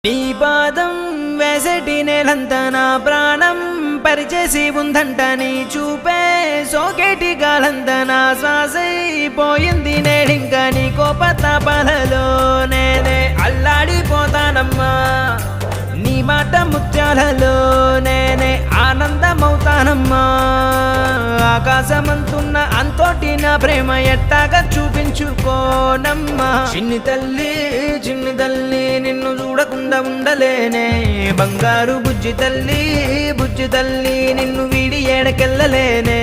నీ పాదం వేసటి నేలంతా నా ప్రాణం పరిచేసి ఉందంట నీ చూపే సోకేటి గాలంతా నా శ్వాసైపోయింది నేడింకా నీ కోపతాపాలలో నేనే అల్లాడిపోతానమ్మా నీ మాట ముత్యాలలో నేనే ఆనందమవుతానమ్మా ఆకాశమంతున్న అంతోటి నా ప్రేమ ఎట్టాగా చూపించుకోనమ్మా చిన్ని తల్లి నిన్ను చూడకుండా ఉండలేనే బంగారు బుజ్జి తల్లి నిన్ను వీడి ఏడకెళ్ళలేనే